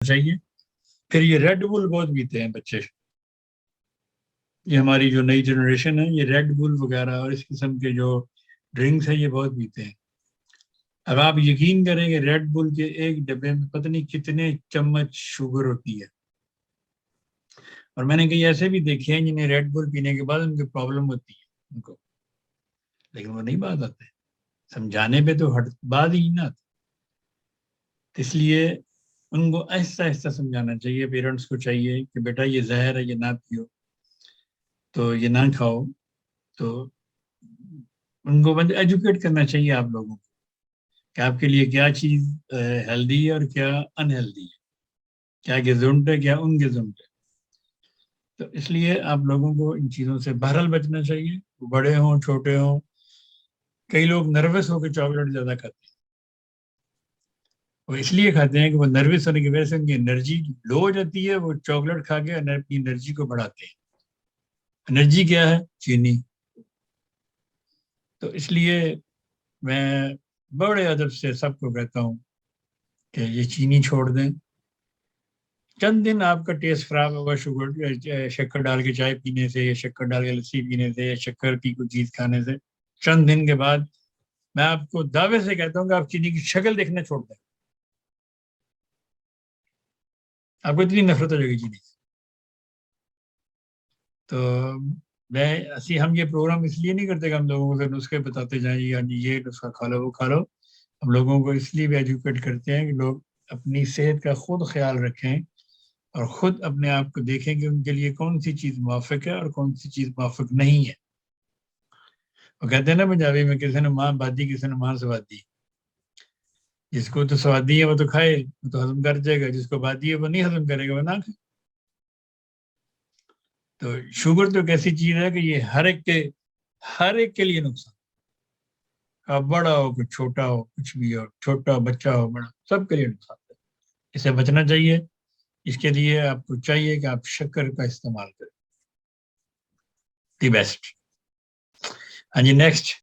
چاہیے. پھر یہ ریڈ بل بہت پیتے ہیں بچے. یہ ہماری جو نئی جنریشن ہے یہ ریڈ بل وغیرہ اور اس قسم کے جو ڈرنکس ہیں یہ بہت پیتے ہیں. اب آپ یقین کریں کہ ریڈ بل کے ایک ڈبے میں پتہ نہیں کتنے چمچ شوگر ہوتی ہے. اور میں نے کئی ایسے بھی دیکھے ہیں جنہیں ریڈ بل پینے کے بعد ان کی پرابلم ہوتی ہے ان کو, لیکن وہ نہیں بات آتے سمجھانے پہ, تو بات ہی نہ آتی. اس لیے ان کو آہستہ آہستہ سمجھانا چاہیے. پیرنٹس کو چاہیے کہ بیٹا یہ زہر ہے, یہ نہ پیو, تو یہ نہ کھاؤ. تو ان کو ایجوکیٹ کرنا چاہیے آپ لوگوں کو کہ آپ کے لیے کیا چیز ہیلدی ہے اور کیا انہیلدی ہے, کیا غذائیت ہے کیا ان غذائیت ہے. تو اس لیے آپ لوگوں کو ان چیزوں سے بہرحال بچنا چاہیے, بڑے ہوں چھوٹے ہوں. کئی لوگ نروس ہو کے چاکلیٹ زیادہ کھاتے ہیں. وہ اس لیے کھاتے ہیں کہ وہ نروس ہونے کی وجہ سے ان کی انرجی لو ہو جاتی ہے, وہ چاکلیٹ کھا کے اپنی انرجی کو بڑھاتے ہیں. انرجی کیا ہے؟ چینی. تو اس لیے میں بڑے ادب سے سب کو کہتا ہوں کہ یہ چینی چھوڑ دیں. چند دن آپ کا ٹیسٹ خراب ہوگا شکر ڈال کے چائے پینے سے, یا شکر ڈال کے لسی پینے سے, یا شکر کی کوئی چیز کھانے سے. چند دن کے بعد میں آپ کو دعوے سے کہتا ہوں کہ آپ چینی کی شکل دیکھنا چھوڑ دیں. آپ کو اتنی نفرت ہو جائے گی چینی سے. تو ہم یہ پروگرام اس لیے نہیں کرتے کہ ہم لوگوں کو نسخے بتاتے جائیں, یعنی یہ نسخہ کھا لو وہ کھا لو. ہم لوگوں کو اس لیے بھی ایجوکیٹ کرتے ہیں کہ لوگ اپنی صحت کا خود خیال رکھیں اور خود اپنے آپ کو دیکھیں کہ ان کے لیے کون سی چیز موافق ہے اور کون سی چیز موافق نہیں ہے. وہ کہتے ہیں نا پنجابی میں, کسی نے ماں بادی کسی نے ماں سوادی. جس کو تو سوادی ہے وہ تو کھائے, وہ تو ہضم کر جائے گا. جس کو بادی ہے وہ نہیں ہضم کرے گا, وہ نہ کھائے. تو شوگر تو ایک ایسی چیز ہے کہ یہ ہر ایک کے لیے نقصان. آپ بڑا ہو کہ چھوٹا ہو, کچھ بھی ہو, چھوٹا بچہ ہو بڑا, سب کے لیے نقصان ہے. اسے بچنا چاہیے. اس کے لیے آپ کو چاہیے کہ آپ شکر کا استعمال کریں. The best. ہاں جی, نیکسٹ.